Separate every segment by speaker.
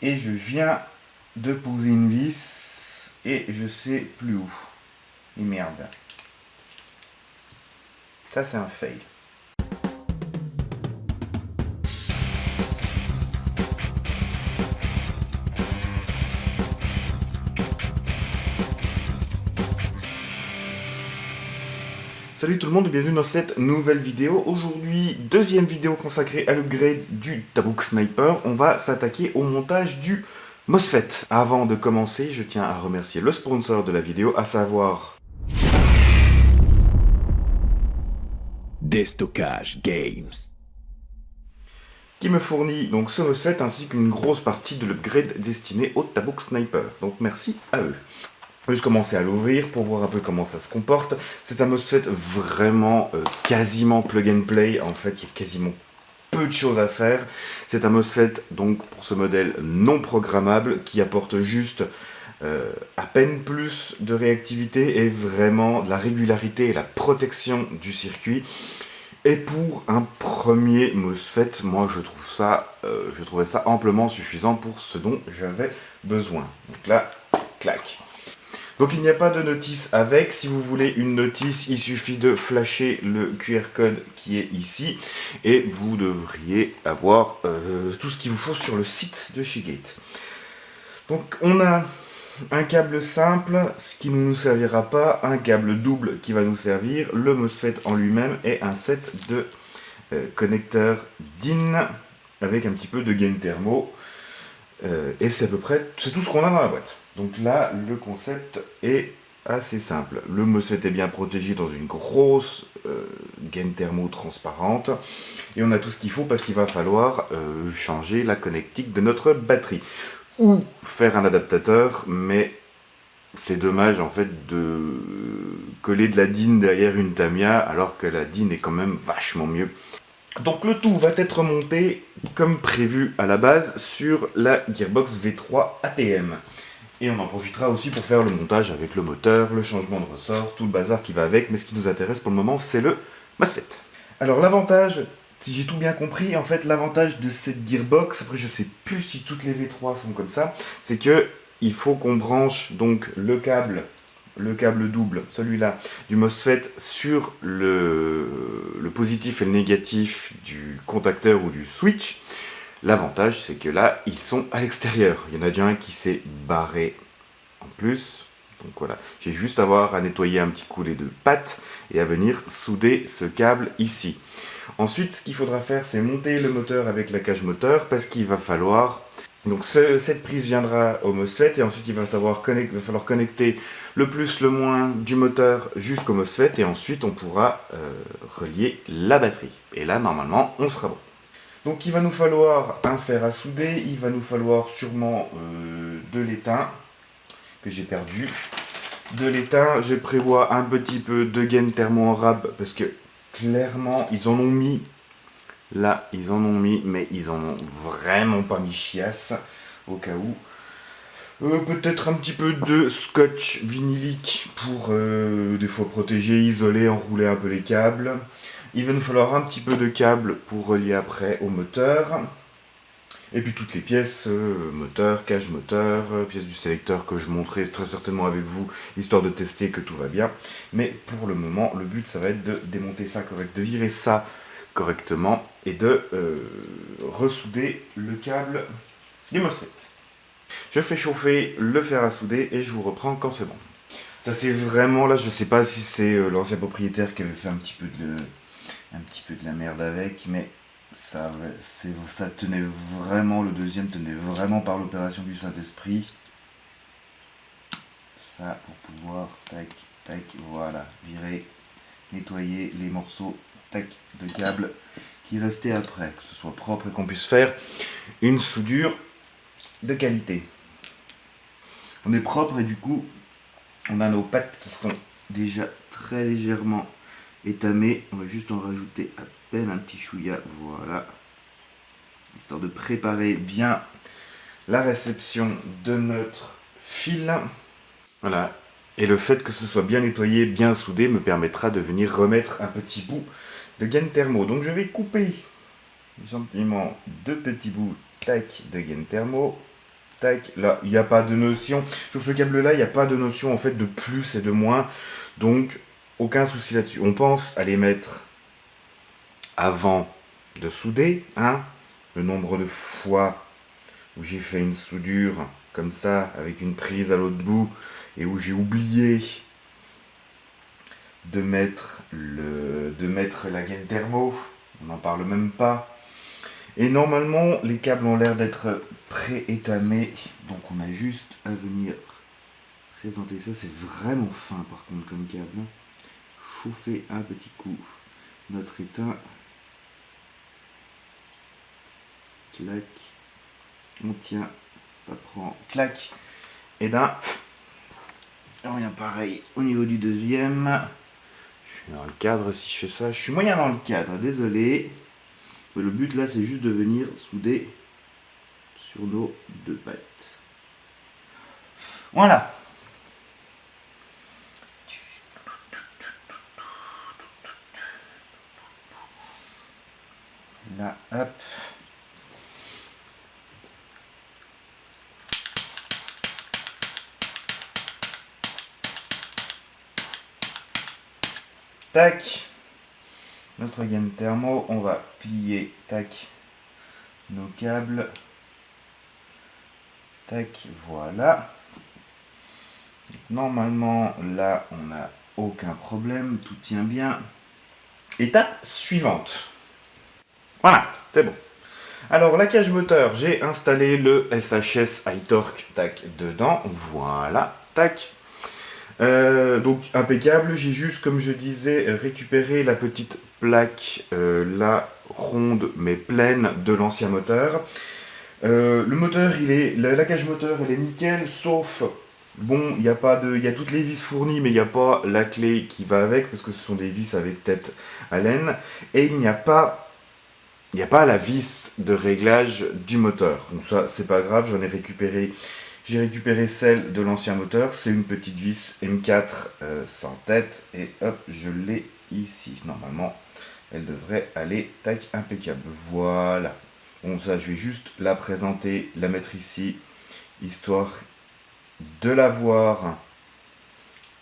Speaker 1: Et je viens de poser une vis et je sais plus où. Et merde. Ça c'est un fail. Salut tout le monde et bienvenue dans cette nouvelle vidéo. Aujourd'hui, deuxième vidéo consacrée à l'upgrade du Tabuk Sniper. On va s'attaquer au montage du MOSFET. Avant de commencer, je tiens à remercier le sponsor de la vidéo, à savoir
Speaker 2: Déstockage Games,
Speaker 1: qui me fournit donc ce MOSFET ainsi qu'une grosse partie de l'upgrade destiné au Tabuk Sniper. Donc merci à eux. Je vais juste commencer à l'ouvrir pour voir un peu comment ça se comporte. C'est un MOSFET vraiment quasiment plug and play. En fait, il y a quasiment peu de choses à faire. C'est un MOSFET donc pour ce modèle non programmable qui apporte juste à peine plus de réactivité et vraiment de la régularité et la protection du circuit. Et pour un premier MOSFET, moi je trouvais ça amplement suffisant pour ce dont j'avais besoin. Donc là, clac. Donc il n'y a pas de notice avec. Si vous voulez une notice, il suffit de flasher le QR code qui est ici et vous devriez avoir tout ce qu'il vous faut sur le site de Seagate. Donc on a un câble simple, ce qui ne nous servira pas, un câble double qui va nous servir, le MOSFET en lui-même et un set de connecteurs DIN avec un petit peu de gain thermo. Et c'est à peu près, c'est tout ce qu'on a dans la boîte. Donc là, le concept est assez simple. Le MOSFET est bien protégé dans une grosse gaine thermo transparente. Et on a tout ce qu'il faut parce qu'il va falloir changer la connectique de notre batterie. Ou faire un adaptateur, mais c'est dommage en fait de coller de la DIN derrière une Tamiya alors que la DIN est quand même vachement mieux. Donc le tout va être monté comme prévu à la base sur la Gearbox V3 ATM. Et on en profitera aussi pour faire le montage avec le moteur, le changement de ressort, tout le bazar qui va avec, mais ce qui nous intéresse pour le moment c'est le MOSFET. Alors l'avantage, si j'ai tout bien compris, en fait l'avantage de cette Gearbox, après je sais plus si toutes les V3 sont comme ça, c'est que il faut qu'on branche donc le câble double, celui-là, du MOSFET sur le positif et le négatif du contacteur ou du switch. L'avantage, c'est que là, ils sont à l'extérieur. Il y en a déjà un qui s'est barré en plus. Donc voilà, j'ai juste à nettoyer un petit coulet de pâte et à venir souder ce câble ici. Ensuite, ce qu'il faudra faire, c'est monter le moteur avec la cage moteur parce qu'il va falloir... Donc cette prise viendra au MOSFET et ensuite il va falloir connecter le plus, le moins du moteur jusqu'au MOSFET et ensuite on pourra relier la batterie. Et là, normalement, on sera bon. Donc il va nous falloir un fer à souder, il va nous falloir sûrement de l'étain que j'ai perdu. De l'étain, je prévois un petit peu de gaine thermo en rab parce que clairement ils en ont mis. Là, ils en ont mis, mais ils en ont vraiment pas mis chiasse au cas où. Peut-être un petit peu de scotch vinylique pour des fois protéger, isoler, enrouler un peu les câbles. Il va nous falloir un petit peu de câble pour relier après au moteur. Et puis toutes les pièces, moteur, cage moteur, pièces du sélecteur que je montrerai très certainement avec vous, histoire de tester que tout va bien. Mais pour le moment, le but ça va être de démonter ça correctement, de virer ça correctement et de ressouder le câble du MOSFET. Je fais chauffer le fer à souder et je vous reprends quand c'est bon. Ça c'est vraiment là, je sais pas si c'est l'ancien propriétaire qui avait fait un petit peu de la merde avec, mais ça tenait vraiment, le deuxième tenait vraiment par l'opération du Saint-Esprit. Ça pour pouvoir, tac, tac, voilà, virer, nettoyer les morceaux, tac, de câble qui restaient après, que ce soit propre et qu'on puisse faire une soudure de qualité. On est propre et du coup, on a nos pattes qui sont déjà très légèrement étamées. On va juste en rajouter à peine un petit chouïa, voilà, histoire de préparer bien la réception de notre fil. Voilà. Et le fait que ce soit bien nettoyé, bien soudé, me permettra de venir remettre un petit bout de gaine thermo. Donc je vais couper gentiment deux petits bouts tac de gaine thermo. tac, là, il n'y a pas de notion. Sur ce câble-là, il n'y a pas de notion en fait de plus et de moins. Donc, aucun souci là-dessus. On pense à les mettre avant de souder, hein. Le nombre de fois où j'ai fait une soudure comme ça, avec une prise à l'autre bout, et où j'ai oublié de mettre la gaine thermo, on n'en parle même pas. Et normalement, les câbles ont l'air d'être pré-étamés, donc on a juste à venir présenter ça. C'est vraiment fin par contre comme câble. Chauffer un petit coup notre étain. Clac. On tient, ça prend clac. Et d'un, rien pareil au niveau du deuxième. Je suis dans le cadre si je fais ça. Je suis moyen dans le cadre, désolé. Mais le but là, c'est juste de venir souder sur nos deux pattes. Voilà. Là, hop. Tac. Notre gaine thermo, on va plier, tac, nos câbles. Tac, voilà. Normalement, là, on n'a aucun problème, tout tient bien. Étape suivante. Voilà, c'est bon. Alors, la cage moteur, j'ai installé le SHS iTorque, tac, dedans. Voilà, tac. Donc, impeccable. J'ai juste, comme je disais, récupéré la petite plaque, la ronde mais pleine de l'ancien moteur. Le moteur, la cage moteur, elle est nickel, sauf, bon, il y a toutes les vis fournies, mais il n'y a pas la clé qui va avec, parce que ce sont des vis avec tête à laine, et il n'y a pas la vis de réglage du moteur. Donc ça, c'est pas grave, j'ai récupéré celle de l'ancien moteur, c'est une petite vis M4 sans tête, et hop, je l'ai ici. Normalement, elle devrait aller, tac, impeccable. Voilà. Bon, ça, je vais juste la présenter, la mettre ici, histoire de la voir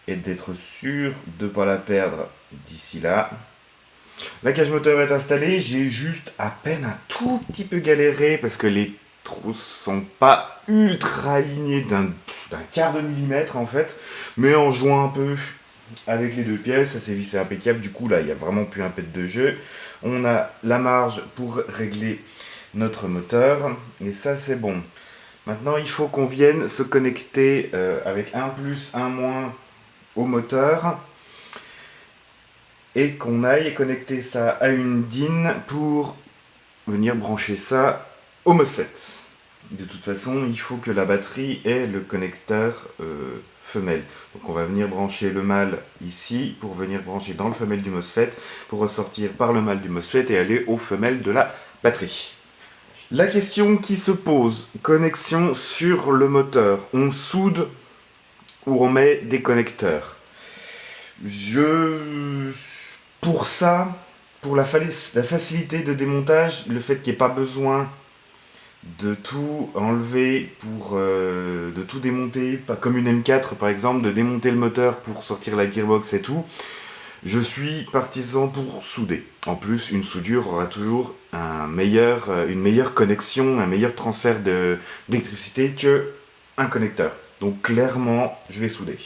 Speaker 1: et d'être sûr de ne pas la perdre d'ici là. La cage moteur est installée, j'ai juste à peine un tout petit peu galéré parce que les trousses sont pas ultra alignées d'un quart de millimètre en fait, mais en jouant un peu avec les deux pièces, ça s'est vissé impeccable. Du coup là, il n'y a vraiment plus un pet de jeu. On a la marge pour régler notre moteur, et ça c'est bon. Maintenant il faut qu'on vienne se connecter avec un plus, un moins au moteur, et qu'on aille connecter ça à une DIN pour venir brancher ça au MOSFET. De toute façon, il faut que la batterie ait le connecteur femelle. Donc on va venir brancher le mâle ici pour venir brancher dans le femelle du MOSFET pour ressortir par le mâle du MOSFET et aller aux femelles de la batterie. La question qui se pose, connexion sur le moteur. On soude ou on met des connecteurs. Pour ça, pour la facilité de démontage, le fait qu'il n'y ait pas besoin de tout enlever de tout démonter, pas comme une M4 par exemple, de démonter le moteur pour sortir la gearbox et tout, je suis partisan pour souder. En plus, une soudure aura toujours une meilleure connexion, un meilleur transfert d'électricité qu'un connecteur. Donc clairement, je vais souder.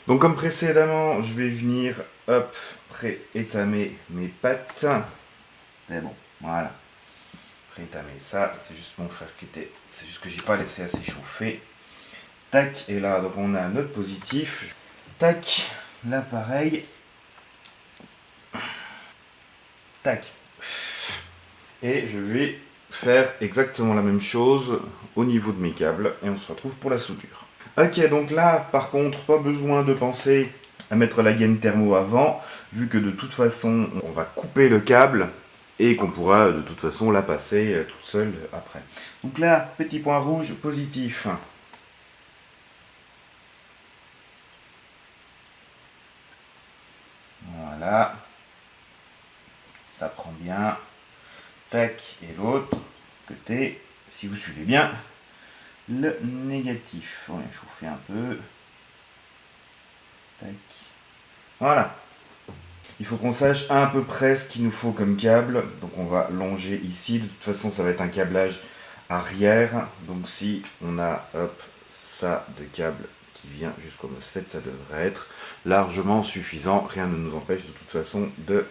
Speaker 1: Donc comme précédemment, je vais venir, hop, pré-étamer mes pattes. Mais bon, voilà. Pré-étamer ça, c'est juste mon fer qui était... C'est juste que j'ai pas laissé assez chauffer. Tac, et là, donc on a notre positif. Tac, là pareil. Tac. Et je vais faire exactement la même chose au niveau de mes câbles, et on se retrouve pour la soudure. Ok, donc là, par contre, pas besoin de penser à mettre la gaine thermo avant, vu que de toute façon, on va couper le câble et qu'on pourra de toute façon la passer toute seule après. Donc là, petit point rouge positif. Voilà. Ça prend bien. Tac, et l'autre côté, si vous suivez bien. le négatif. On va chauffer un peu. Tac. Voilà. Il faut qu'on sache à peu près ce qu'il nous faut comme câble. Donc on va longer ici. De toute façon, ça va être un câblage arrière. Donc si on a ça de câble qui vient jusqu'au MOSFET, ça devrait être largement suffisant. Rien ne nous empêche de toute façon de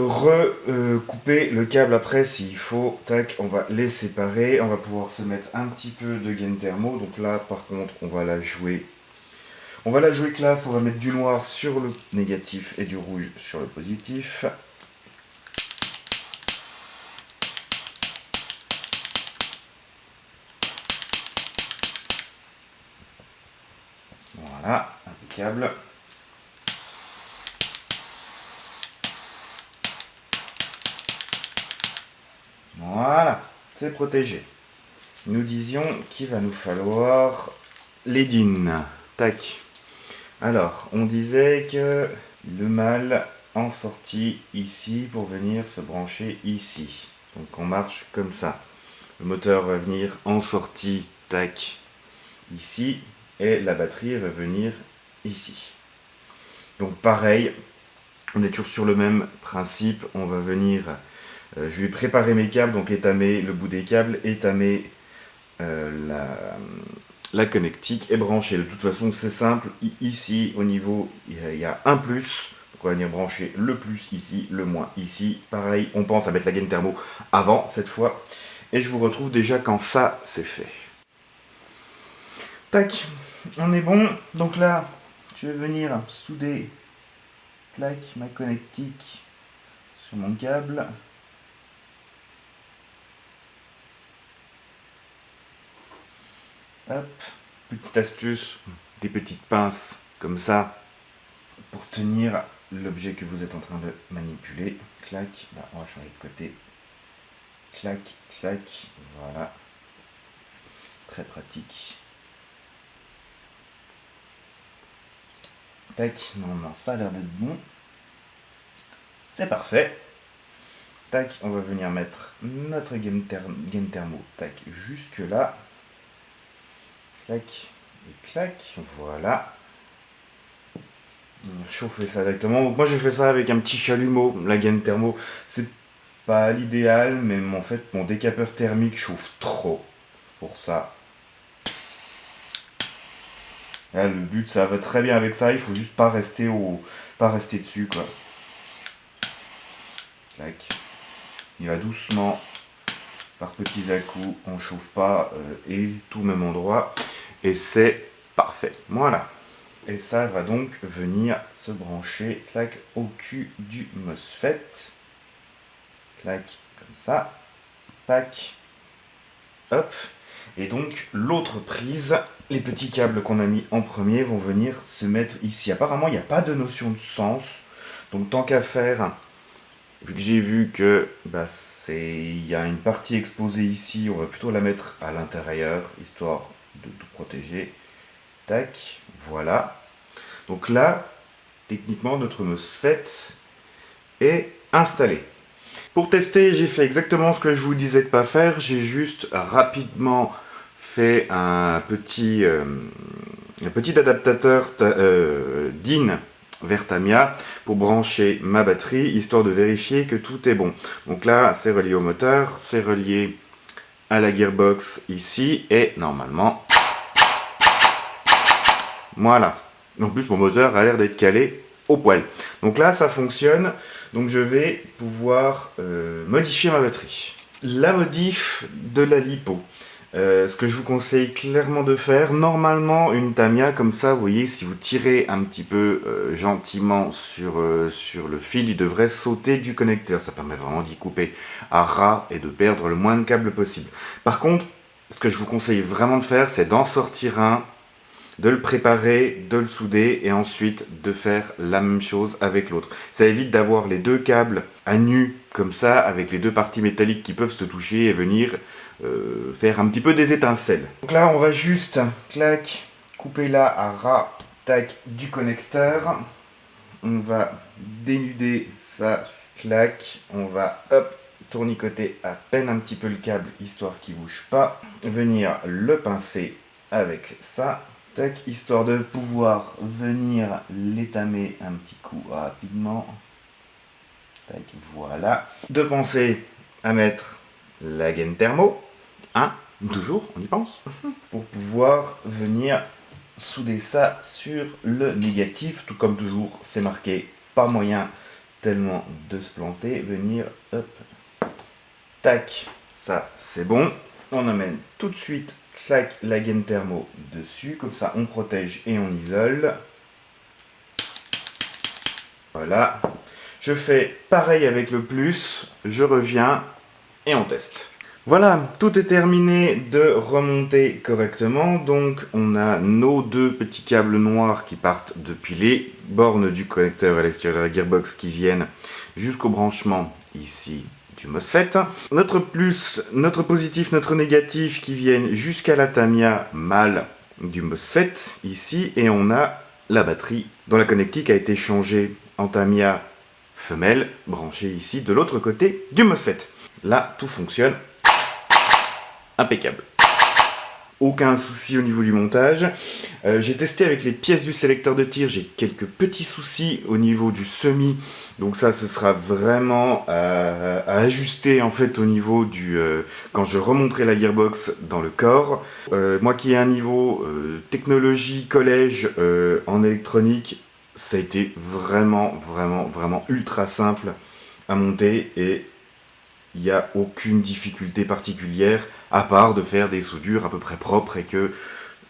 Speaker 1: recouper le câble après s'il faut. Tac, on va les séparer. On va pouvoir se mettre un petit peu de gain thermo. Donc là, par contre, on va la jouer. On va la jouer classe. On va mettre du noir sur le négatif et du rouge sur le positif. Voilà, impeccable. Voilà, c'est protégé. Nous disions qu'il va nous falloir les DIN. Tac. Alors, on disait que le mâle en sortie ici pour venir se brancher ici. Donc on marche comme ça. Le moteur va venir en sortie, tac, ici. Et la batterie va venir ici. Donc pareil, on est toujours sur le même principe. On va venir... je vais préparer mes câbles, donc étamer le bout des câbles, étamer la connectique et brancher. De toute façon, c'est simple. Ici, au niveau, il y a un plus. Donc on va venir brancher le plus ici, le moins ici. Pareil, on pense à mettre la gaine thermo avant cette fois. Et je vous retrouve déjà quand ça, c'est fait. Tac, on est bon. Donc là, je vais venir souder, clac, ma connectique sur mon câble. Hop, petite astuce, des petites pinces comme ça pour tenir l'objet que vous êtes en train de manipuler. Clac, là on va changer de côté. Clac, clac, voilà. Très pratique. Tac, normalement ça a l'air d'être bon. C'est parfait. Tac, on va venir mettre notre gain thermo, tac, jusque là. Clac et clac, voilà. Chauffer ça directement. Donc moi je fais ça avec un petit chalumeau. La gaine thermo, c'est pas l'idéal, mais en fait mon décapeur thermique chauffe trop pour ça. Là, le but, ça va très bien avec ça. Il faut juste pas rester dessus quoi. Clac. Il va doucement, par petits à-coups. On chauffe pas et tout au même endroit. Et c'est parfait. Voilà. Et ça va donc venir se brancher, clac, au cul du MOSFET. Clac, comme ça. Tac. Hop. Et donc, l'autre prise, les petits câbles qu'on a mis en premier vont venir se mettre ici. Apparemment, il n'y a pas de notion de sens. Donc, tant qu'à faire, vu que j'ai vu que il y a une partie exposée ici, on va plutôt la mettre à l'intérieur, histoire de tout protéger. Tac, voilà. Donc là, techniquement, notre MOSFET est installé. Pour tester, j'ai fait exactement ce que je vous disais de ne pas faire. J'ai juste rapidement fait un petit adaptateur DIN vers Tamiya pour brancher ma batterie, histoire de vérifier que tout est bon. Donc là, c'est relié au moteur, c'est relié à la gearbox ici, et normalement, voilà. En plus, mon moteur a l'air d'être calé au poil. Donc là, ça fonctionne. Donc je vais pouvoir modifier ma batterie. La modif de la lipo. Ce que je vous conseille clairement de faire, normalement une Tamiya comme ça, vous voyez, si vous tirez un petit peu gentiment sur le fil, il devrait sauter du connecteur. Ça permet vraiment d'y couper à ras et de perdre le moins de câbles possible. Par contre, ce que je vous conseille vraiment de faire, c'est d'en sortir un, de le préparer, de le souder et ensuite de faire la même chose avec l'autre. Ça évite d'avoir les deux câbles à nu comme ça, avec les deux parties métalliques qui peuvent se toucher et venir faire un petit peu des étincelles. Donc là on va juste, clac, couper là à ras, tac, du connecteur. On va dénuder ça, clac, on va hop, tournicoter à peine un petit peu le câble, histoire qu'il bouge pas. Venir le pincer avec ça. Tac, histoire de pouvoir venir l'étamer un petit coup rapidement. Tac, voilà. De penser à mettre la gaine thermo. Hein, toujours, on y pense. Pour pouvoir venir souder ça sur le négatif. Tout comme toujours, c'est marqué pas moyen tellement de se planter. Venir, hop, tac, ça c'est bon. On amène tout de suite, clac, la gaine thermo dessus. Comme ça, on protège et on isole. Voilà. Je fais pareil avec le plus. Je reviens et on teste. Voilà, tout est terminé de remonter correctement. Donc, on a nos deux petits câbles noirs qui partent depuis les bornes du connecteur à l'extérieur de la gearbox qui viennent jusqu'au branchement ici du MOSFET. Notre plus, notre positif, notre négatif qui viennent jusqu'à la Tamiya mâle du MOSFET ici. Et on a la batterie dont la connectique a été changée en Tamiya femelle branchée ici de l'autre côté du MOSFET. Là, tout fonctionne. Impeccable. Aucun souci au niveau du montage. J'ai testé avec les pièces du sélecteur de tir. J'ai quelques petits soucis au niveau du semis. Donc ça, ce sera vraiment à ajuster en fait au niveau du... quand je remonterai la gearbox dans le corps. Moi qui ai un niveau technologie collège en électronique, ça a été vraiment ultra simple à monter et il n'y a aucune difficulté particulière à part de faire des soudures à peu près propres et que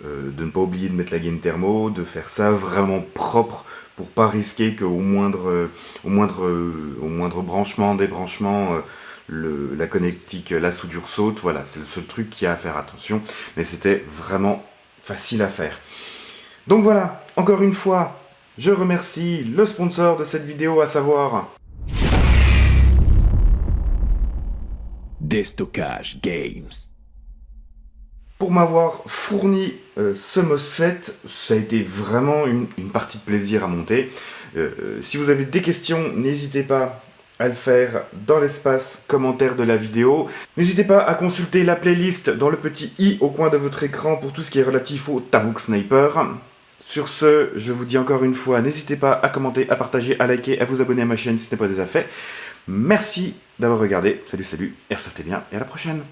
Speaker 1: de ne pas oublier de mettre la gaine thermo, de faire ça vraiment propre pour pas risquer qu'au moindre branchement, débranchement, la connectique, la soudure saute. Voilà, c'est le seul truc qu'il y a à faire attention, mais c'était vraiment facile à faire. Donc voilà, encore une fois, je remercie le sponsor de cette vidéo, à savoir
Speaker 2: Destockage Games.
Speaker 1: Pour m'avoir fourni ce MOSFET, ça a été vraiment une partie de plaisir à monter. Si vous avez des questions, n'hésitez pas à le faire dans l'espace commentaire de la vidéo. N'hésitez pas à consulter la playlist dans le petit i au coin de votre écran pour tout ce qui est relatif au Tabuk Sniper. Sur ce, je vous dis encore une fois, n'hésitez pas à commenter, à partager, à liker, à vous abonner à ma chaîne si ce n'est pas déjà fait. Merci d'avoir regardé. Salut, airsoftez bien et à la prochaine.